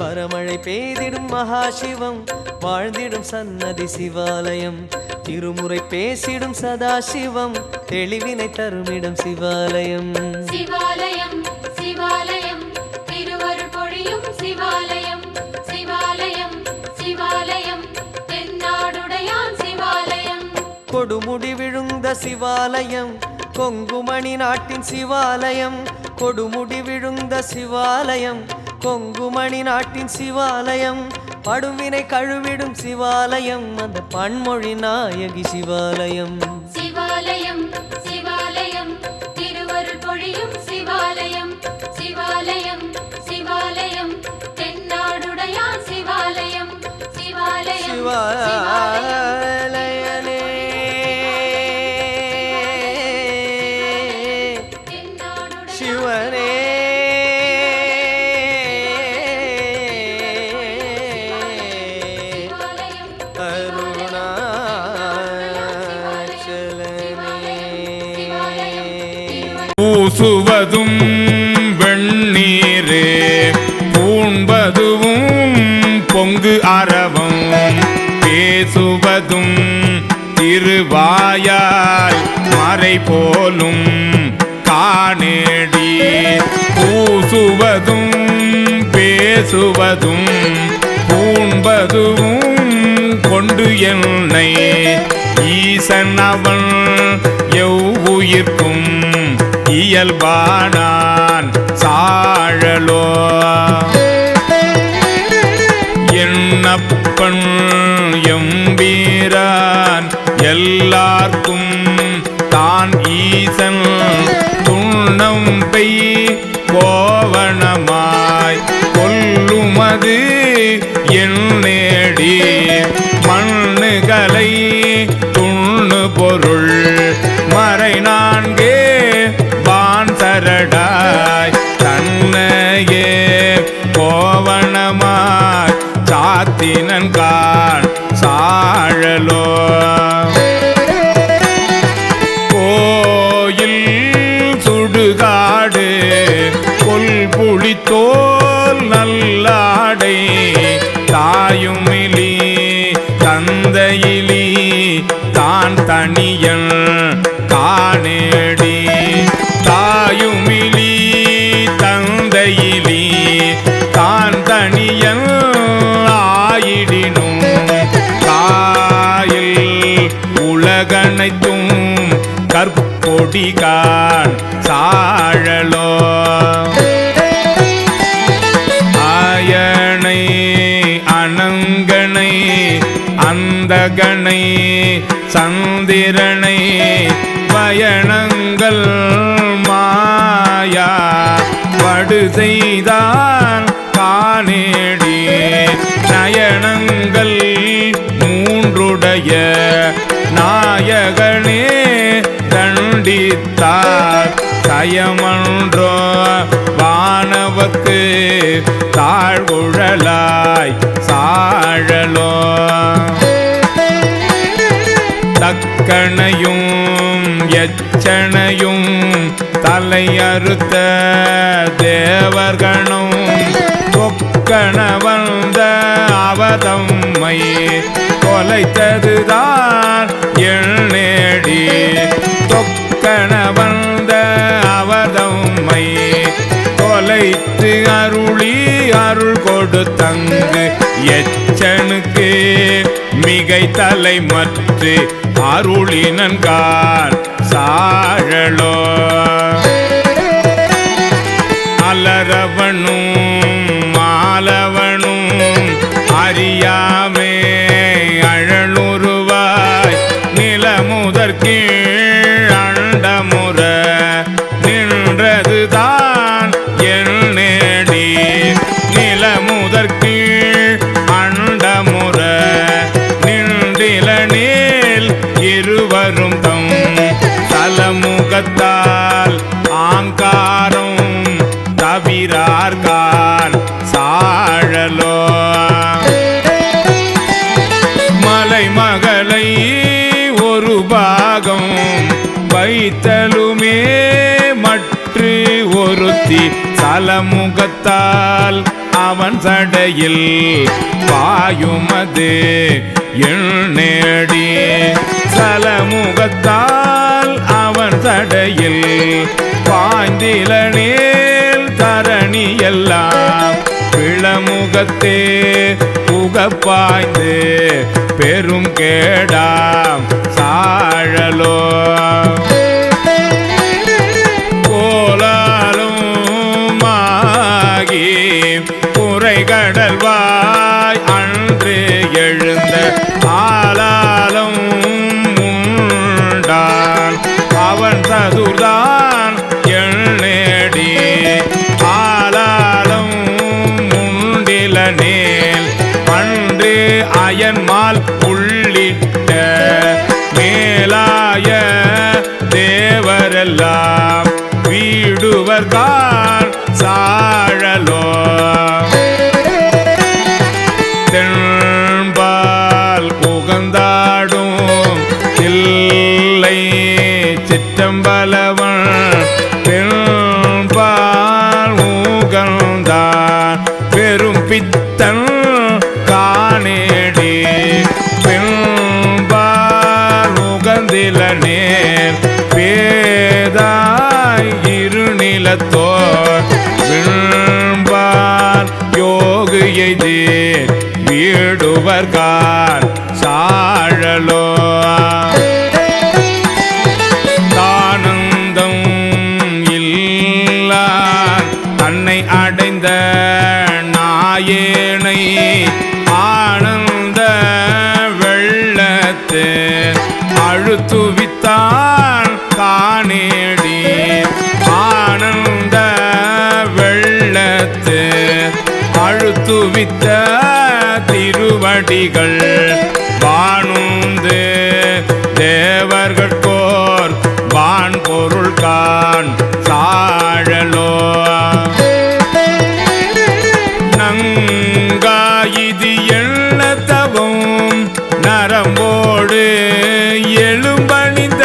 பரமழை பெய்திடும் மகாசிவம், வாழ்ந்திடும் சன்னதி சிவாலயம். திருமுறை பேசிடும் சதாசிவம், தெளிவினை தருமிடம் சிவாலயம். சிவாலயம் சிவாலயம் திருவருள் பொழியும் சிவாலயம். சிவாலயம் சிவாலயம் தென்னாடுடையான் சிவாலயம். கொடுமுடி விழுந்த சிவாலயம், கொங்குமணி நாட்டின் சிவாலயம். கொடுமுடி விழுந்த சிவாலயம், கொங்குமணி நாட்டின் சிவாலயம். படுவினை கழுவிடும் சிவாலயம், அந்த பன்மொழி நாயகி சிவாலயம். சிவாலயம் சிவாலயம் திருவருள் பொழியும் சிவாலயம். சிவாலயம் சிவாலயம் தென்னாடுடையான் சிவாலயம். சிவாலயம் சிவாலயம் பூசுவதும் வெண்ணீரே பூண்பதுவும் பொங்கு அரவம் பேசுவதும் திருவாயால் மறை போலும் காணேடி பூசுவதும் பேசுவதும் பூண்பதும் கொண்டு என்னை ஈசன் அவன் எவ்வுயிர்க்கும் இயல்பானான் சாழலோ என்னப்பன் எம்பீரான் எல்லார்க்கும் தான் ஈசன் துண்ணம் பெய் கோவணமாய் கொல்லுமது என் நேடி மண்ணுகளை துண்ணு பொருள் மறை நான்கே வான் சரடாய் தன்னையே கோவணமாய் சாத்தினன்கான் சாழலோ கோயில் சுடுகாடு கொல்புளித்தோல் நல்லாடை தாயுமிலி தந்தையிலி தான் தனியன் காணேடி தாயுமிலி தந்தையிலி தான் தனியன் ஆயிடினும் காயில் உலகனைத்தும் கற்பொடிகான் சாழலோ ஆயனை அனங்கனை அந்தகனை சந்திரனை பயணங்கள் மாயா படு செய்தான் காணேடி நயனங்கள் மூன்றுடைய நாயகனே தண்டித்தார் சயமன்றோ வானவர்க்கு தாழ்குழலாய் சாழலோ தக்கனையும் எச்சனையும் தலையறுத்த தேவர்களும் கொக்கண வந்த அவதம்மை கொலைத்ததுதான் எண்ணேடி தொக்கண வந்த அவதம்மை கொலைத்து அருளி அருள் கொடுத்தங்கு எச்சனுக்கு மிகை தலை மற்று அருளினன்கார் சாழலோ அலரவனும் மாலவனும் அறியாமே அழலுருவாய் நிலமுதற்கீழ் அண்டமுற நின்றதுதான் என் நேடி நிலமுதற்கீழ் அண்டமுற நின்றிலனேல் இருவரும் தம் தலமுகத்தால் ஆங்காரம் தவிரார்கான் சாழலோ மலைமகளை ஒரு பாகம் வைத்தலுமே மற்று ஒருத்தி சலமுகத்தால் அவன் சடையில் பாயுமது எண்ணேடி சலமுகத்தால் அவன் சடையில் பாய்ந்திலனேல் தரணி எல்லாம் பிளமுகத்தே புகப்பாய்ந்து பெரும் கேடாம் சாழலோ கோலாலும் ஆகி குறைகடல்வாய் அன்று எழுந்த ஆலாலும் உண்டான் அவன் சதுர்தான் எண்ணேடி ஆலாலும் உண்டிலனேல் அன்று அயன்மால் உள்ளிட்ட மேலாய தேவரெல்லாம் வீடுவர்கான் சாழலோ தென்பால் புகந்தாடும் இல்லை சிற்றம்பலவன் தன் காணேடி பின்பால் உகந்தில நேர் பேதாய் இருநிலத்தோர் விண்பால் யோகியை வீடுவர்கார் சாழலோ தானந்தம் இல்லா தன்னை அடைந்த நாயேனை ஆனந்த வெள்ளத்து அழுத்துவித்தான் காணேடி ஆனந்த வெள்ளத்து அழுத்துவித்த திருவடிகள் வானுந்து தேவர்கட்கோர் வான் பொருள் கான் சாழலோ நங்காயிது எண்ணத்தவும் நரம்போடு எழும்பணிந்த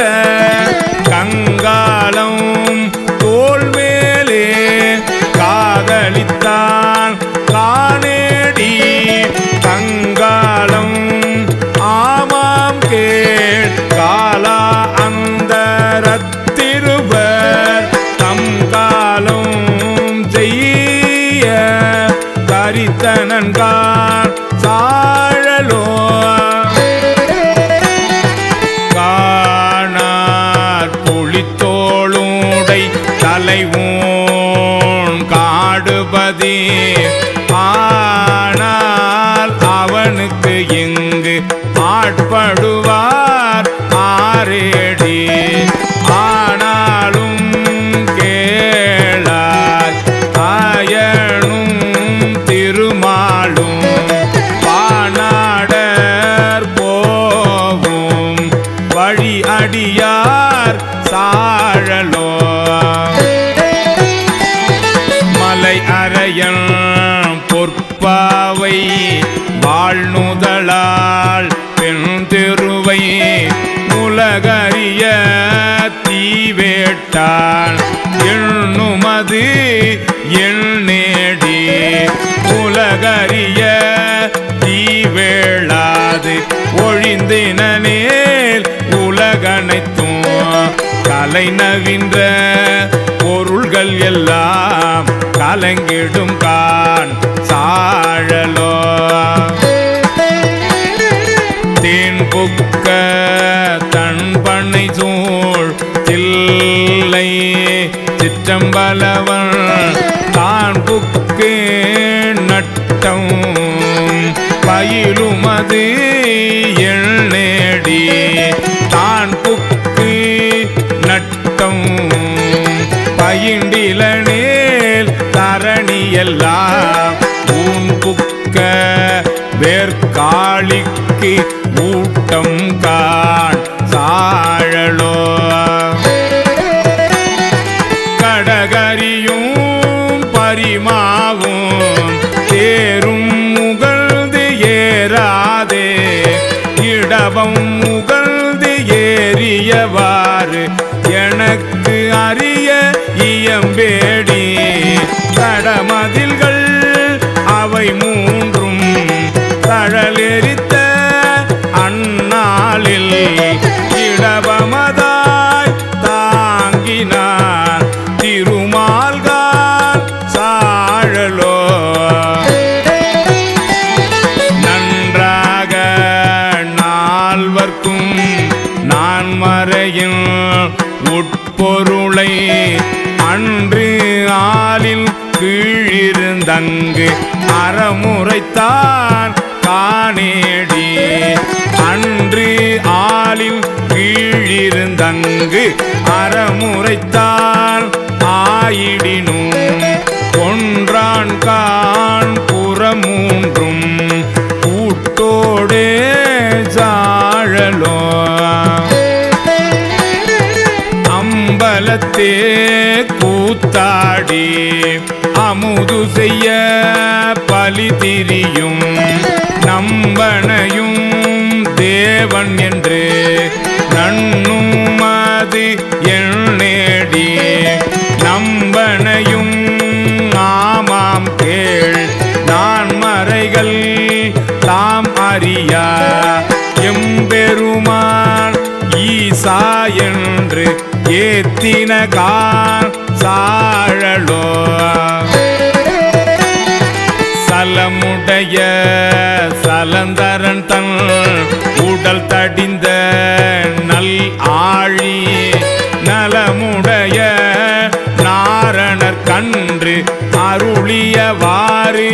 கங்காலம் தோல் மேலே காதலித்தான் காணேடி கங்காலம் ஆமாம் கேள் காலா அந்தரத்திருவர் தம் காலம் செய்ய தரித்தனன்கான் சாழலோ காணார் புலித்தோளுடை தலைவோன் காடுபதி ஆனால் அவனுக்கு இங்கு ஆட்படுவார் ஆரேடி ஆனாலும் கேளார் ஆயனும் திருமாலும் பானாடர் போவும் வழி அடியார் சாழலோ மலை அரையன் பொற்பாவை வாழ்நுதலால் பெண் திருவை உலகறிய தீவேட்டான் எண்ணுமது எண்ணேடி உலகறிய தீவேளாது ஒழிந்தினேல் உலகனைத்தும் கலை நவின்ற பொருள்கள் எல்லாம் கலங்கிடும் கான் சாழலோ தேன் புக்க தன் பண்ணை சூழ் தில்லை சிற்றம்பலவன் தான் புக்கு நட்டம் பயிலுமது எண்ணேடி தான் புக்கு நட்டம் பயிண்டிலனேல் தரணியெல்லாம் ஊன் புக்க வேர்காளிக்கு ஊட்டம் கான் சாழலோ கடகரியும் பரிமாவும் தேரும் முகழ்ந்து ஏறாதே இடவம் முகழ்ந்து ஏறியவாறு எனக்கு அறிய இயம்பேடி கடமதில்கள் அவை மூன்றும் தழலெரித்த அந்நாளில் இடவமதாய் தாங்கினார் திருமால்கால் சாழலோ நன்றாக நால்வர்க்கும் நான் மறையின் உட்பொருளை அன்று ஆலில் கீழிருந்தங்கு அறமுறைத்தான் காணேடி அன்று ஆலில் கீழிருந்தங்கு அறமுறைத்தான் ஆயிடினும் கொன்றான் கான் புறமூன்றும் கூட்டோடே சாழலோ அம்பலத்தே கூத்தாடி அமுது செய்ய பலி திரியும் நம்பனையும் தேவன் என்று நண்ணும் அது எண்ணேடி நம்பனையும் ஆமாம் கேள் நான் மறை ஏத்தினகான் சாழலோ சலமுடைய சலந்தரன் தன் உடல் தடிந்த நல் ஆழி நலமுடைய நாரணர் கன்று அருளியவாறு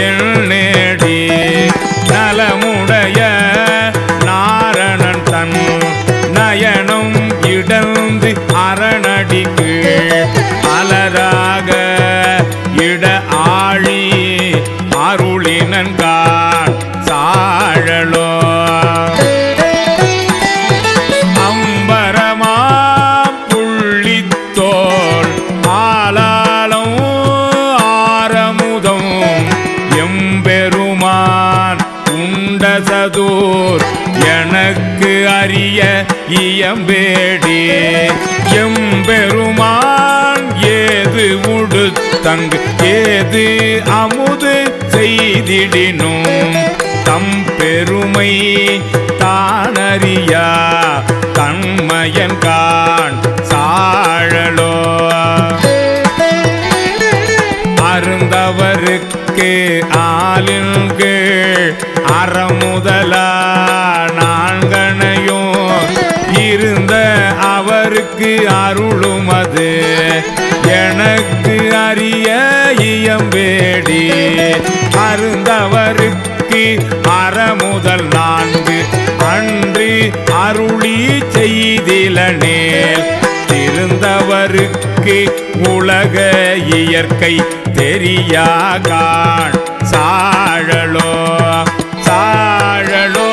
எண்ணேடி நலமுடைய நாரணன் தன் நயனம் இடந்து அரணடிக்கு அலராக இட ஆழி அருளினன்கான் சாழலோ அம்பரமாம் புள்ளித்தோல் ஆலாலம் ஆரமுதம் எம்பெருமான் உண்டசதூர் எனக்கு அறிய இயம்பேடி எம்பெருமான் ஏது உடுத்தங்கு ஏது அமுது செய்திடினும் தம் பெருமை தானறியா தன்மயன்கான் சாழலோ அருந்தவருக்கு ஆலின்கு அறமுதலா நான்கனையும் இருந்த அவருக்கு அருளுமது எனக்கு அறிய இயம்பேடி அருந்தவருக்கு அறமுதல் நான்கு அன்று அருளி செய்திலனேல் திருந்தவருக்கு உலக இயற்கை தெரியாகான் சாழலோ சாழலோ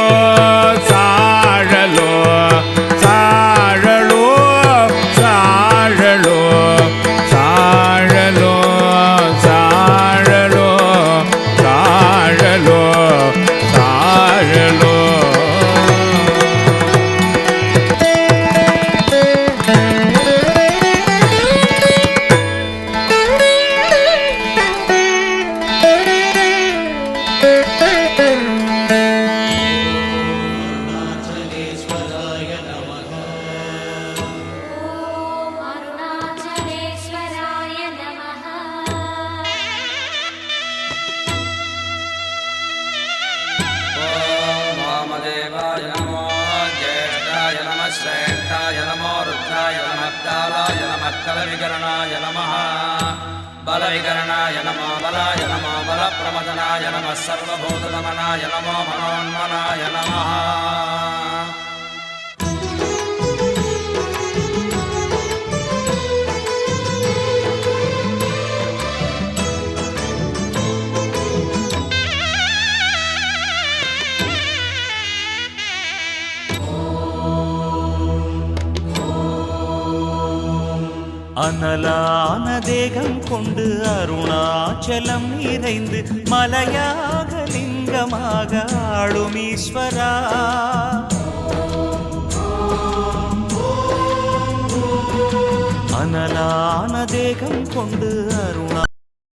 சாழலோ சாழலோ சாழலோ சாழலோ சாழலோ சாழலோ சாழலோ ஓம் அருணாச்சலேஸ்வராய நமः. ॐ वामदेवाय नमो ज्येष्ठाय नमः श्रेष्ठाय नमो रुद्राय नमः कालाय नमः कलविकरणाय नमः बलविकरणाय नमो बलाय नमो बलप्रमदनाय नमः सर्वभूतदमनाय नमो मनोन्मनाय नमः அனலான தேகம் கொண்டு அருணாச்சலம் நிறைந்து மலையாக லிங்கமாக ஆளும் ஈஸ்வரா அனலான தேகம் கொண்டு அருணா